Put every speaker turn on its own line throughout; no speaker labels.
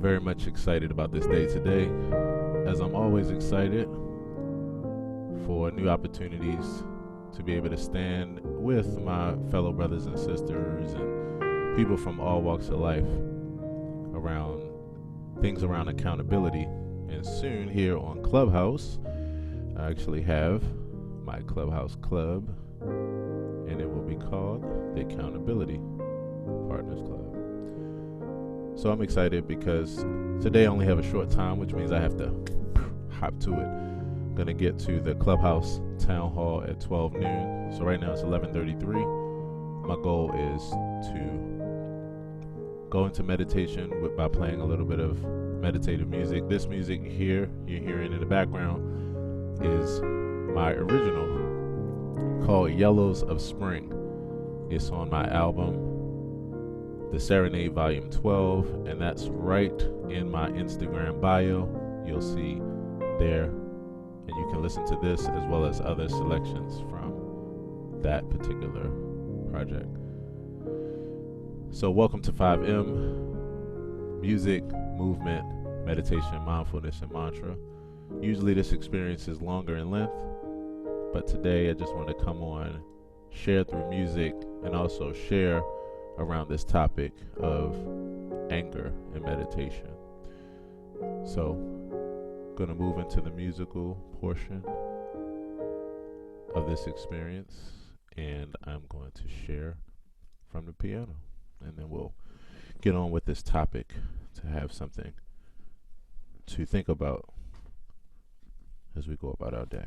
very much excited about this day today, as I'm always excited for new opportunities to be able to stand with my fellow brothers and sisters and people from all walks of life around things around accountability. And soon here on Clubhouse, I actually have my Clubhouse Club, and it will be called the Accountability Partners Club. So I'm excited because today I only have a short time, which means I have to hop to it. I'm going to get to the Clubhouse Town Hall at 12 noon. So right now it's 11:33. My goal is to go into meditation by playing a little bit of meditative music. This music here, you're hearing in the background, is my original called Yellows of Spring. It's on my album, The Serenade Volume 12, and that's right in my Instagram bio. You'll see there, and you can listen to this as well as other selections from that particular project. So welcome to 5M, music, movement, meditation, mindfulness, and mantra. Usually this experience is longer in length, but today I just want to come on, share through music, and also share around this topic of anger and meditation. So, going to move into the musical portion of this experience, and I'm going to share from the piano, and then we'll get on with this topic to have something to think about as we go about our day.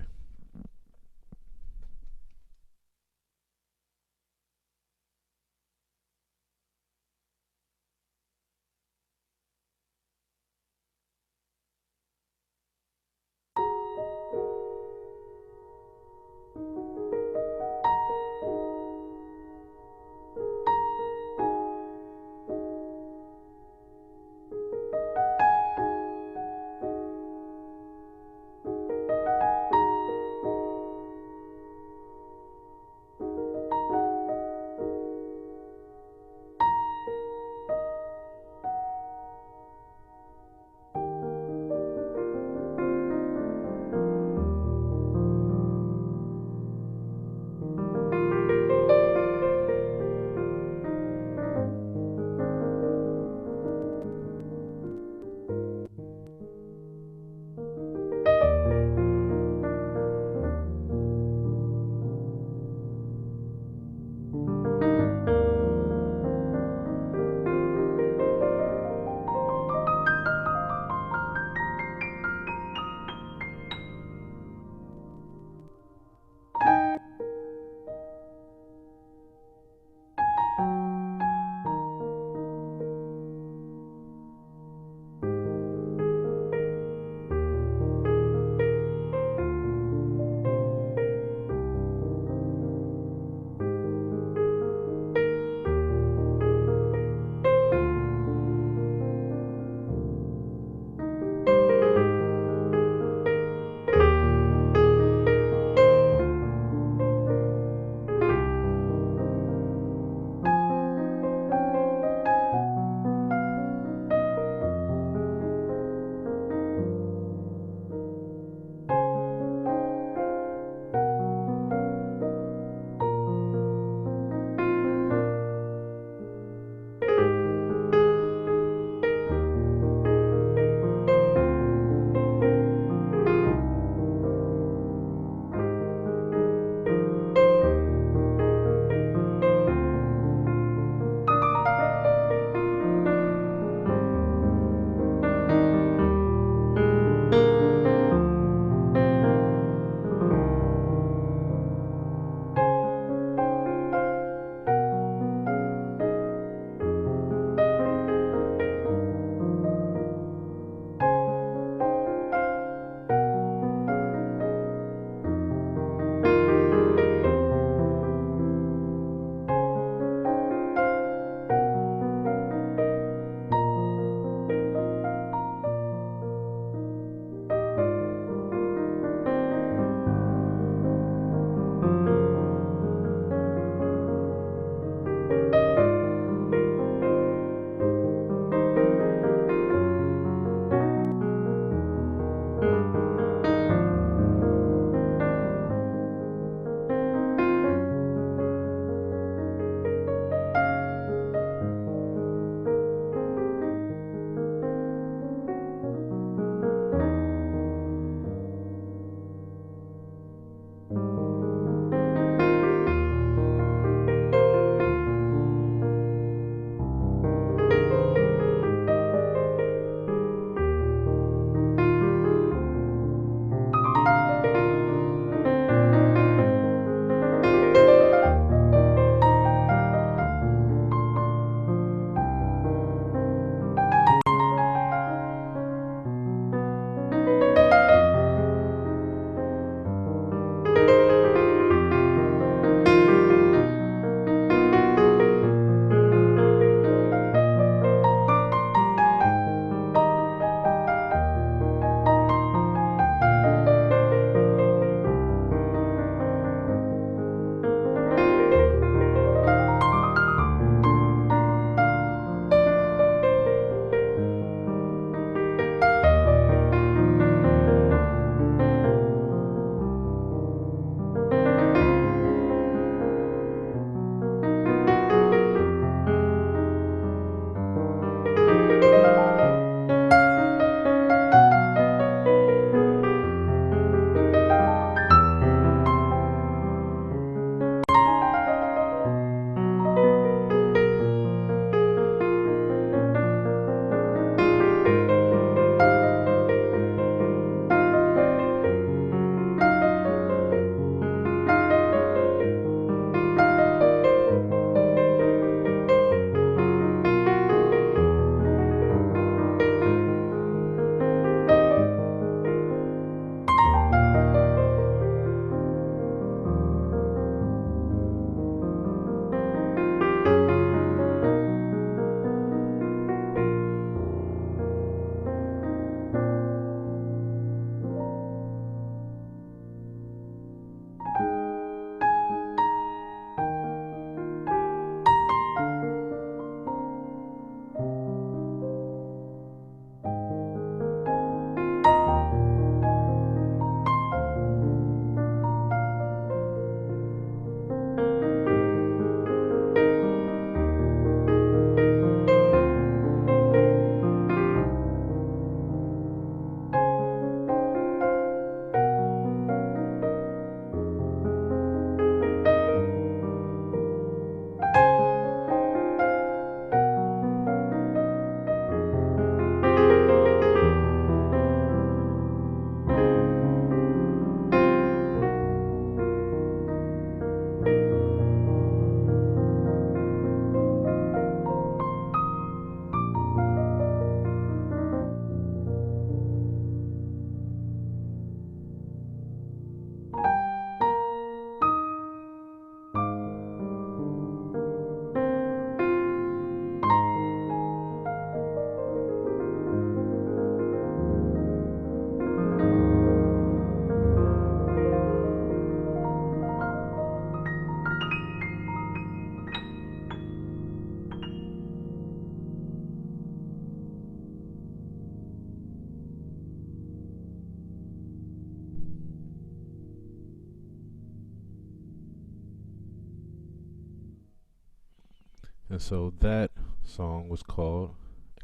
And so that song was called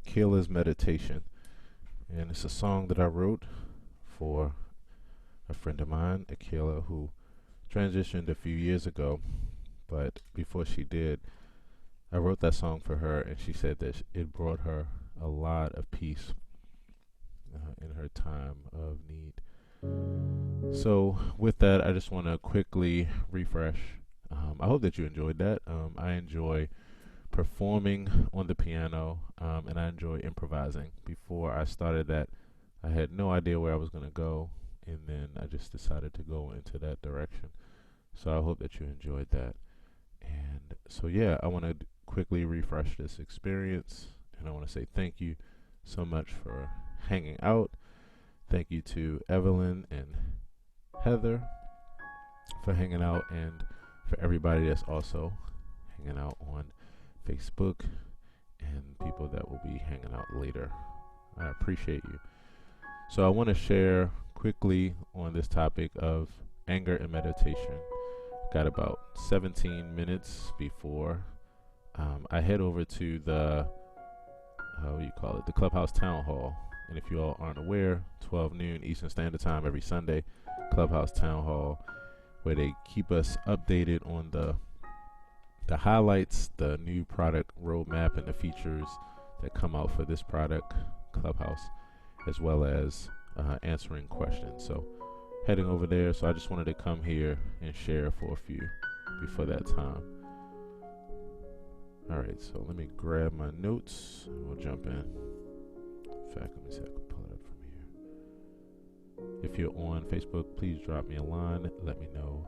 Akila's Meditation. And it's a song that I wrote for a friend of mine, Akila, who transitioned a few years ago. But before she did, I wrote that song for her, and she said that it brought her a lot of peace in her time of need. So with that, I just want to quickly refresh. I hope that you enjoyed that. I enjoy performing on the piano, and I enjoy improvising. Before I started that, I had no idea where I was going to go, and then I just decided to go into that direction. So I hope that you enjoyed that. And so yeah, I want to quickly refresh this experience, and I want to say thank you so much for hanging out. Thank you to Evelyn and Heather for hanging out, and for everybody that's also hanging out on Facebook and people that will be hanging out later. I appreciate you. So I want to share quickly on this topic of anger and meditation. Got about 17 minutes before I head over to the the Clubhouse Town Hall. And if you all aren't aware, 12 noon Eastern Standard Time every Sunday, Clubhouse Town Hall, where they keep us updated on the highlights, the new product roadmap, and the features that come out for this product, Clubhouse, as well as answering questions. So heading over there. So I just wanted to come here and share for a few before that time. All right, so let me grab my notes and we'll jump in. In fact, let me see if I can pull it up from here. If you're on Facebook, please drop me a line. Let me know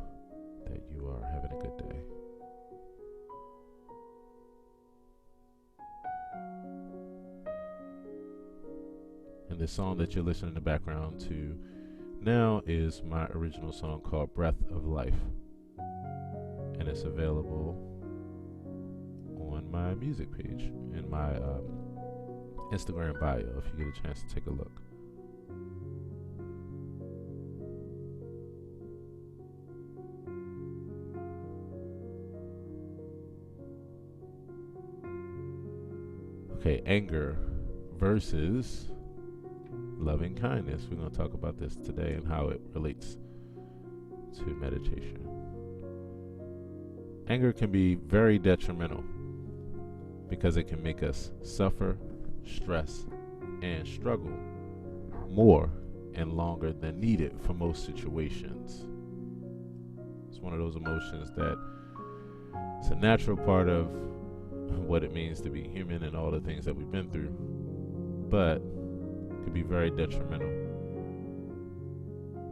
that you are having a good day. And the song that you're listening in the background to now is my original song called Breath of Life. And it's available on my music page in my Instagram bio if you get a chance to take a look. Okay, anger versus loving kindness. We're going to talk about this today and how it relates to meditation. Anger can be very detrimental because it can make us suffer, stress, and struggle more and longer than needed for most situations. It's one of those emotions that it's a natural part of what it means to be human and all the things that we've been through, but it can be very detrimental.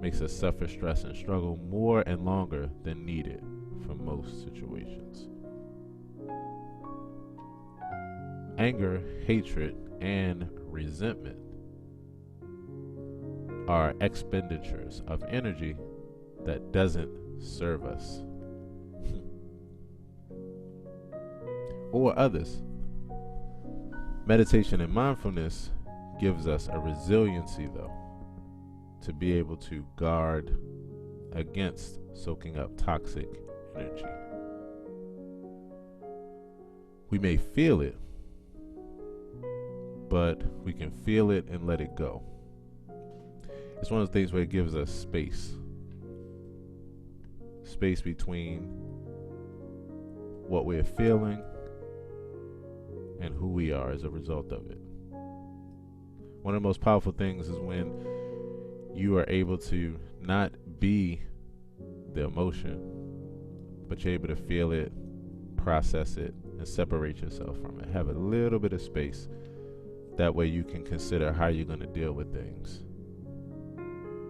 Makes us suffer, stress, and struggle more and longer than needed for most situations. Anger, hatred, and resentment are expenditures of energy that doesn't serve us or others. Meditation and mindfulness gives us a resiliency, though, to be able to guard against soaking up toxic energy. We may feel it, but we can feel it and let it go. It's one of those things where it gives us space between what we're feeling and who we are as a result of it. One of the most powerful things is when you are able to not be the emotion, but you're able to feel it, process it, and separate yourself from it. Have a little bit of space. That way you can consider how you're going to deal with things.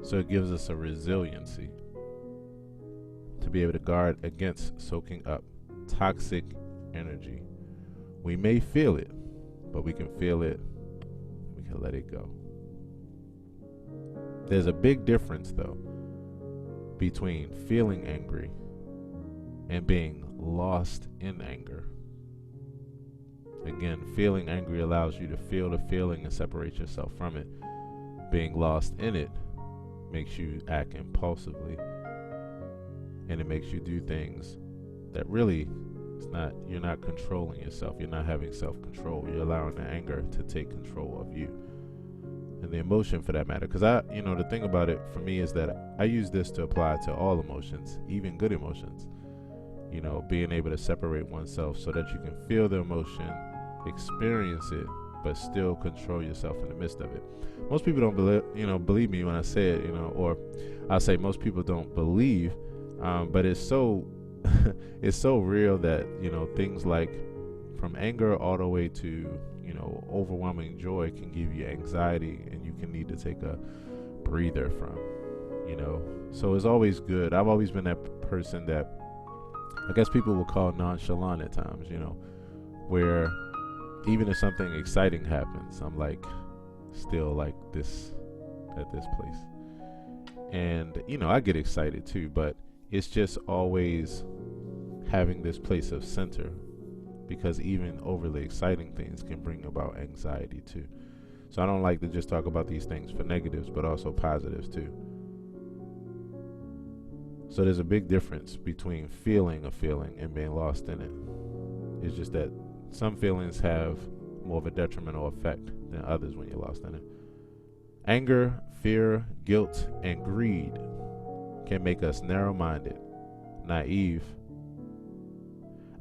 So it gives us a resiliency to be able to guard against soaking up toxic energy. We may feel it, but we can feel it, we can let it go. There's a big difference, though, between feeling angry and being lost in anger. Again, feeling angry allows you to feel the feeling and separate yourself from it. Being lost in it makes you act impulsively, and it makes you do things that really You're not controlling yourself. You're not having self-control. You're allowing the anger to take control of you. And the emotion for that matter. Because the thing about it for me is that I use this to apply to all emotions, even good emotions. Being able to separate oneself so that you can feel the emotion, experience it, but still control yourself in the midst of it. Most people don't believe me when I say it, or I'll say most people don't believe, but it's so it's so real that things like from anger all the way to overwhelming joy can give you anxiety, and you can need to take a breather from. So it's always good. I've always been that person that I guess people will call nonchalant at times, where even if something exciting happens, I'm like still like this at this place. And I get excited too, but it's just always having this place of center, because even overly exciting things can bring about anxiety too. So I don't like to just talk about these things for negatives, but also positives too. So there's a big difference between feeling a feeling and being lost in it. It's just that some feelings have more of a detrimental effect than others when you're lost in it. Anger, fear, guilt, and greed can make us narrow-minded, naive,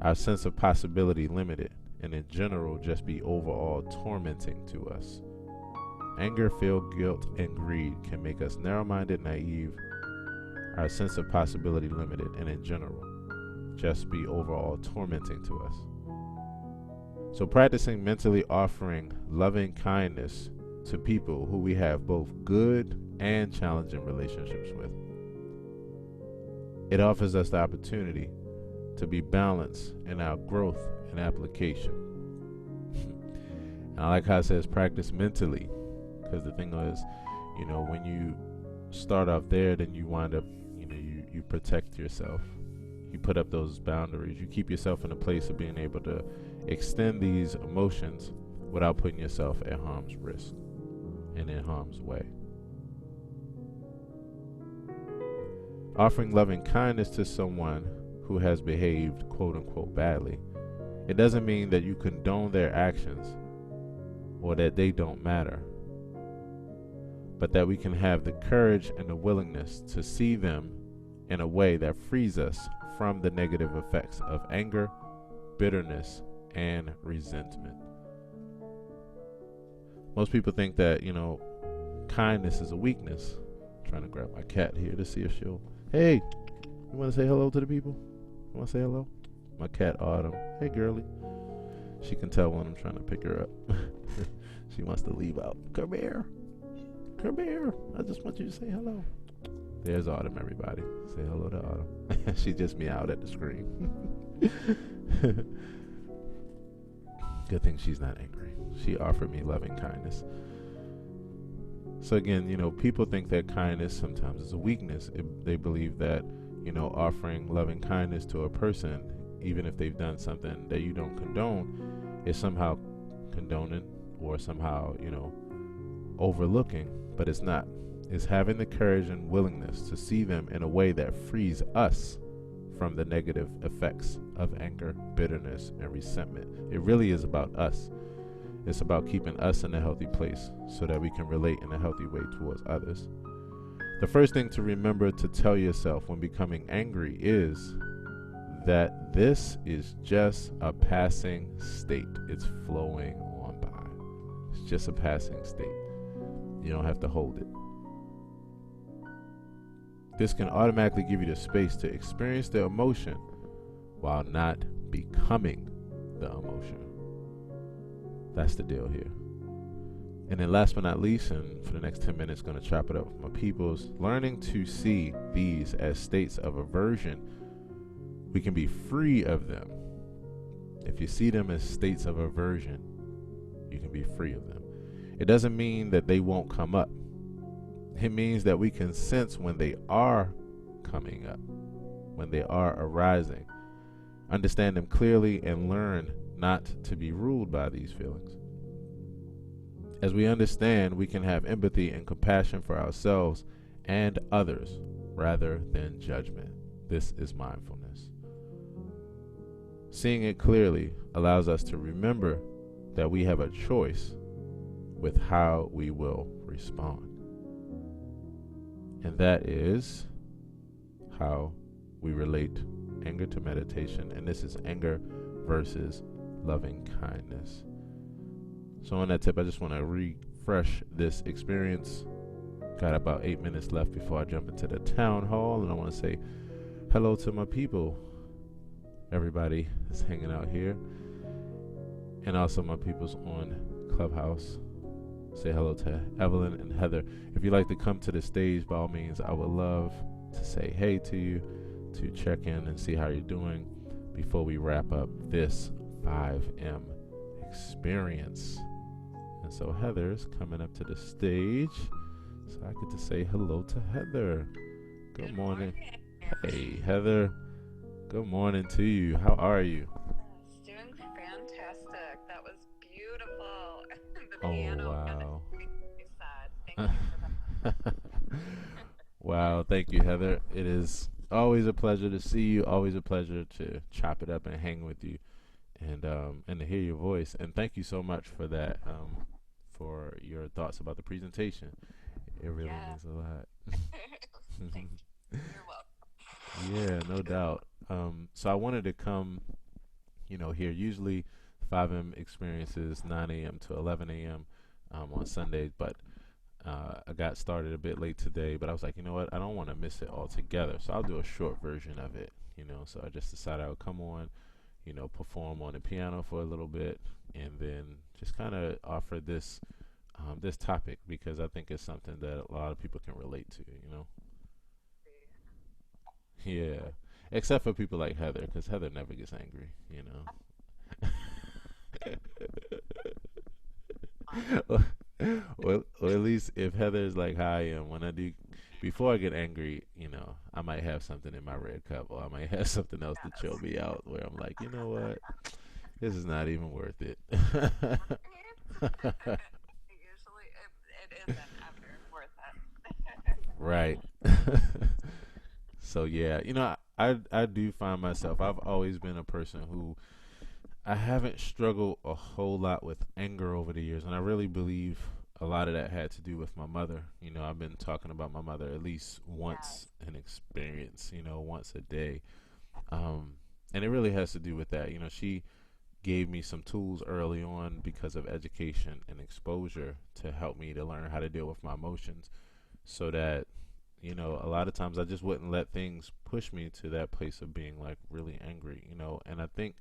our sense of possibility limited, and in general just be overall tormenting to us. Anger, fear, guilt, and greed can make us narrow-minded, naive, our sense of possibility limited, and in general just be overall tormenting to us. So practicing mentally offering loving kindness to people who we have both good and challenging relationships with, it offers us the opportunity to be balanced in our growth and application. And I like how it says practice mentally, because the thing is, when you start off there, then you wind up, you protect yourself. You put up those boundaries. You keep yourself in a place of being able to extend these emotions without putting yourself at harm's risk and in harm's way. Offering loving kindness to someone who has behaved quote unquote badly, it doesn't mean that you condone their actions or that they don't matter, but that we can have the courage and the willingness to see them in a way that frees us from the negative effects of anger, bitterness, and resentment. Most people think that, kindness is a weakness. I'm trying to grab my cat here to see if she'll... Hey, you want to say hello to the people? You want to say hello? My cat, Autumn. Hey, girly. She can tell when I'm trying to pick her up. She wants to leave out. Come here. Come here. I just want you to say hello. There's Autumn, everybody. Say hello to Autumn. She just meowed at the screen. Good thing she's not angry. She offered me loving kindness. So again, people think that kindness sometimes is a weakness. They believe that, offering loving kindness to a person, even if they've done something that you don't condone, is somehow condoning or somehow, overlooking, but it's not. It's having the courage and willingness to see them in a way that frees us from the negative effects of anger, bitterness, and resentment. It really is about us. It's about keeping us in a healthy place so that we can relate in a healthy way towards others. The first thing to remember to tell yourself when becoming angry is that this is just a passing state. It's flowing on by. It's just a passing state. You don't have to hold it. This can automatically give you the space to experience the emotion while not becoming the emotion. That's the deal here. And then last but not least, and for the next 10 minutes, going to chop it up with my peoples, learning to see these as states of aversion, we can be free of them. If you see them as states of aversion, you can be free of them. It doesn't mean that they won't come up. It means that we can sense when they are coming up, when they are arising, understand them clearly, and learn not to be ruled by these feelings. As we understand, we can have empathy and compassion for ourselves and others rather than judgment. This is mindfulness. Seeing it clearly allows us to remember that we have a choice with how we will respond. And that is how we relate anger to meditation. And this is anger versus loving kindness. So, on that tip, I just want to refresh this experience. Got about 8 minutes left before I jump into the town hall, and I want to say hello to my people, everybody that's hanging out here, and also my people's on Clubhouse. Say hello to Evelyn and Heather. If you'd like to come to the stage, by all means, I would love to say hey to you, to check in and see how you're doing before we wrap up this 5M experience. And so Heather's coming up to the stage, so I get to say hello to Heather. Good morning. Hey, Heather. Good morning to you. How are you?
Doing fantastic. That was beautiful. The
Oh,
piano and
wow.
you said. Thank you for that.
Wow, thank you, Heather. It is always a pleasure to see you. Always a pleasure to chop it up and hang with you, and to hear your voice. And thank you so much for that, for your thoughts about the presentation. It really
Yeah.
means a lot.
Thank you. You're welcome.
Yeah, no doubt. So I wanted to come, here. Usually, 5M experiences 9 a.m. to 11 a.m. On Sundays, but I got started a bit late today. But I was like, you know what? I don't want to miss it altogether, so I'll do a short version of it. So I just decided I would come on, perform on the piano for a little bit, and then just kind of offer this topic because I think it's something that a lot of people can relate to. Yeah, except for people like Heather, because Heather never gets angry. Well, well, at least if Heather is like how I am, when I do, before I get angry, I might have something in my red cup, or I might have something else to chill
Yes.
me out. Where I'm like, you know what, this is not even worth it.
Right? Usually it isn't ever worth it.
Right. So yeah, I do find myself. I've always been a person who I haven't struggled a whole lot with anger over the years, and I really believe a lot of that had to do with my mother. I've been talking about my mother at least once
Yes.
an experience, once a day. Um, and it really has to do with that. She gave me some tools early on because of education and exposure to help me to learn how to deal with my emotions so that, a lot of times I just wouldn't let things push me to that place of being like really angry. And I think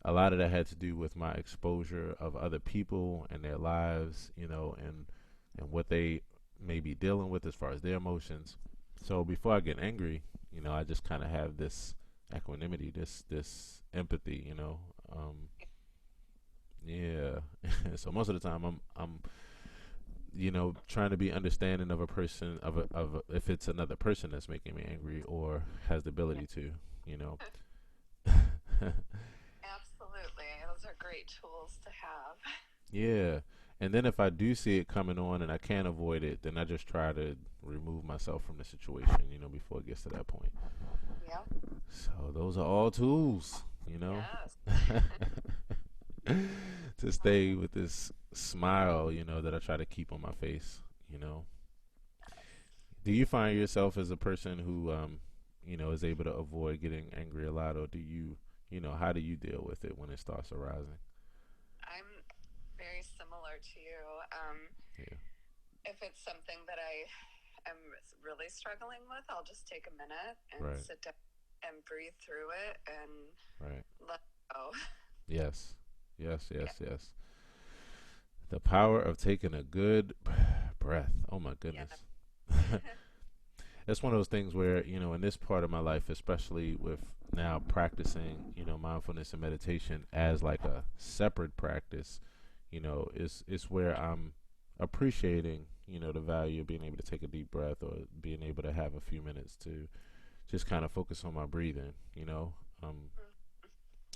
a lot of that had to do with my exposure of other people and their lives, and what they may be dealing with as far as their emotions. So before I get angry, I just kind of have this equanimity, this empathy, yeah. So most of the time, I'm trying to be understanding of a person if it's another person that's making me angry or has the
Yeah.
ability to, you know.
Absolutely. Those are great tools to have.
Yeah. And then if I do see it coming on and I can't avoid it, then I just try to remove myself from the situation, before it gets to that point.
Yep.
So those are all tools,
Yes.
to stay with this smile, that I try to keep on my face, you know. Do you find yourself as a person who, is able to avoid getting angry a lot, or do you, how do you deal with it when it starts arising?
I'm very similar to you.
Yeah.
If it's something that I am really struggling with, I'll just take a minute and
Right.
sit down and breathe through it and
Right.
let go.
Yes. Yes.
Yeah.
Yes. Yes. The power of taking a good breath. Oh my
Yeah.
goodness. It's one of those things where, in this part of my life, especially with now practicing, mindfulness and meditation as like a separate practice, it's where I'm appreciating, the value of being able to take a deep breath or being able to have a few minutes to just kind of focus on my breathing.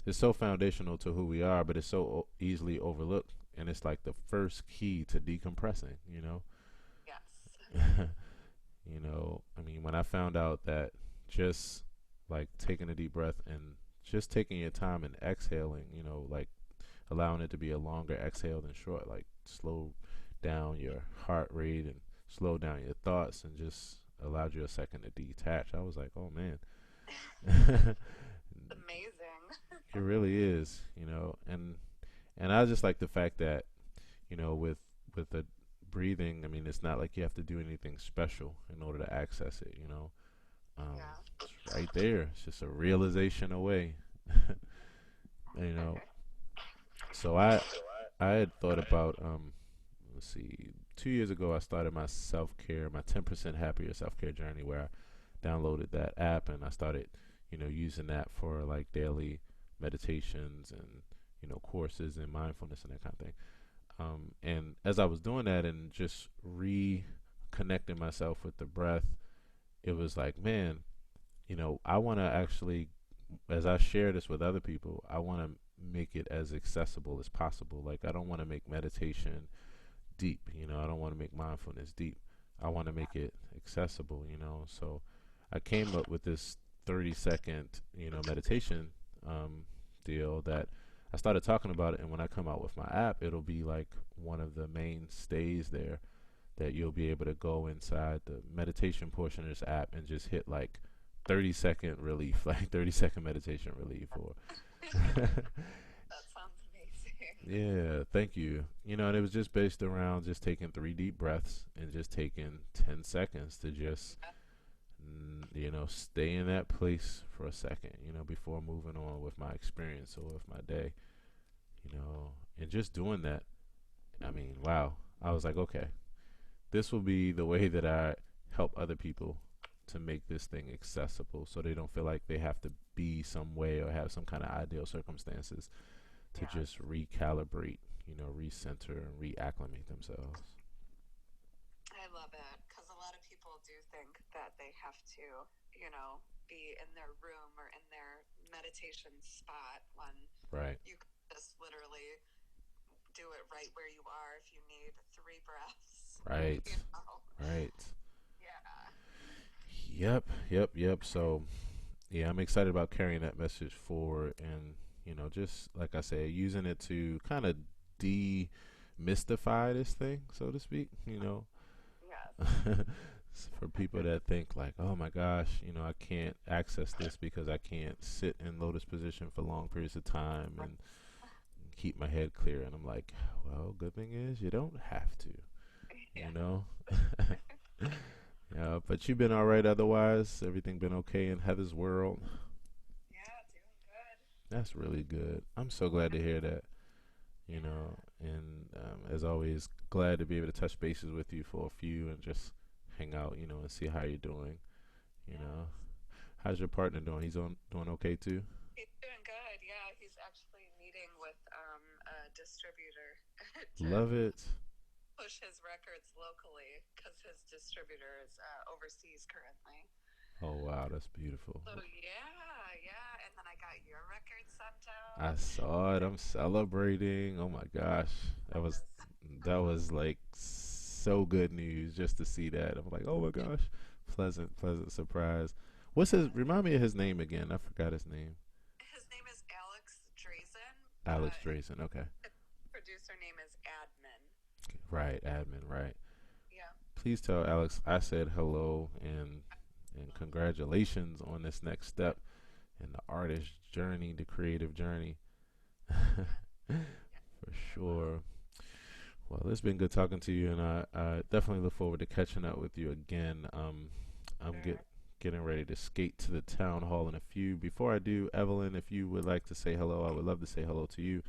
It's so foundational to who we are, but it's so easily overlooked. And it's like the first key to decompressing.
Yes.
I mean, when I found out that just like taking a deep breath and just taking your time and exhaling, like allowing it to be a longer exhale than short, like slow down your heart rate and slow down your thoughts and just allowed you a second to detach. I was like, oh man. It
Amazing.
really is, and I just like the fact that, with the breathing, I mean, it's not like you have to do anything special in order to access it,
Yeah.
it's right there. It's just a realization away. you know. So I had thought about let's see, 2 years ago I started my self care, my 10% happier self care journey, where I downloaded that app and I started, using that for like daily meditations and courses in mindfulness and that kind of thing. And as I was doing that and just reconnecting myself with the breath, it was like, man, I want to actually, as I share this with other people, I want to make it as accessible as possible. Like, I don't want to make meditation deep, I don't want to make mindfulness deep. I want to make it accessible, So I came up with this 30-second, meditation um, deal that I started talking about it. And when I come out with my app, it'll be like one of the mainstays there, that you'll be able to go inside the meditation portion of this app and just hit like 30-second relief, like 30-second meditation relief, or
That sounds amazing.
yeah, thank you. And it was just based around just taking three deep breaths and just taking 10 seconds to just, stay in that place for a second, before moving on with my experience or with my day, and just doing that. I mean, wow. I was like, okay, this will be the way that I help other people to make this thing accessible so they don't feel like they have to be some way or have some kind of ideal circumstances to
Yeah.
just recalibrate, recenter and reacclimate themselves.
I love it because a lot of people do think that they have to, be in their room or in their meditation spot when
Right,
you can just literally do it right where you are if you need three breaths.
right,
you know?
right.
Yeah.
Yep, yep, yep. So, yeah, I'm excited about carrying that message forward and, just like I said, using it to kind of demystify this thing, so to speak,
Yes.
for people that think like, oh my gosh, I can't access this because I can't sit in lotus position for long periods of time and keep my head clear. And I'm like, well, good thing is you don't have to, you
Yeah.
know. Yeah, but you've been all right otherwise. Everything been okay in Heather's world.
Yeah, doing good.
That's really good. I'm so glad to hear that.
Yeah.
And as always, glad to be able to touch bases with you for a few and just hang out, and see how you're doing. You know,
Yes.
how's your partner doing? He's on doing okay too.
He's doing good. Yeah, he's actually meeting with a distributor to
Love it.
push his records locally because his distributor is overseas currently.
Oh wow, that's beautiful.
So yeah, yeah, and then I got your record sent
I
out.
saw it. I'm celebrating. Oh my gosh, that was
Yes.
that was like so good news just to see that. I'm like, oh my gosh, pleasant surprise. What's his? Remind me of his name again. I forgot his name.
His name is Alex Drazen,
Alex
but
Drayson. Okay,
his producer name is Admin.
right, admin. Right.
Yeah.
Please tell Alex I said hello and congratulations on this next step in the artist journey, the creative journey.
Yeah. Yeah.
For
I will.
sure. Well, it's been good talking to you, and I definitely look forward to catching up with you again. I'm
Sure.
getting ready to skate to the town hall in a few. Before I do, Evelyn, if you would like to say hello, I would love to say hello to you.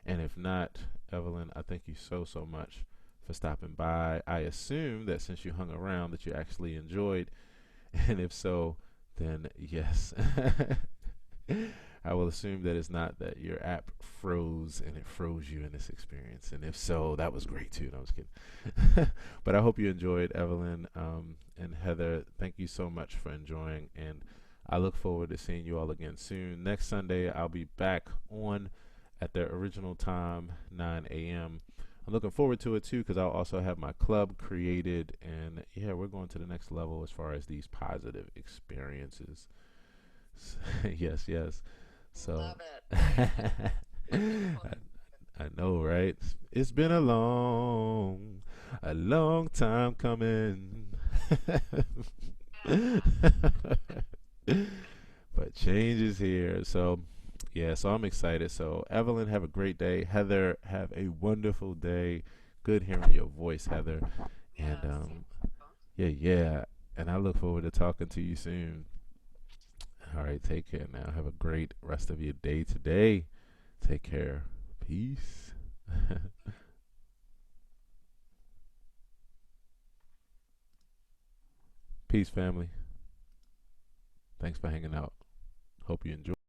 And if not, Evelyn, I thank you so much for stopping by. I assume that since you hung around that you actually enjoyed, and if so, then yes. I will assume that it's not that your app froze and it froze you in this experience. And if so, that was great too. No, I was kidding. But I hope you enjoyed, Evelyn, and Heather. Thank you so much for enjoying. And I look forward to seeing you all again soon. Next Sunday, I'll be back on at the original time, 9 a.m. I'm looking forward to it too because I'll also have my club created. And yeah, we're going to the next level as far as these positive experiences. Yes, yes. So
Love it.
I,
Looking forward.
I know, right? It's been a long time coming.
Yeah.
But change is here. So, yeah, so I'm excited. So, Evelyn, have a great day. Heather, have a wonderful day. Good hearing your voice, Heather. And
Yes. Same.
yeah, yeah. And I look forward to talking to you soon. All right, take care now. Have a great rest of your day today. Take care. Peace. Peace, family. Thanks for hanging out. Hope you enjoy.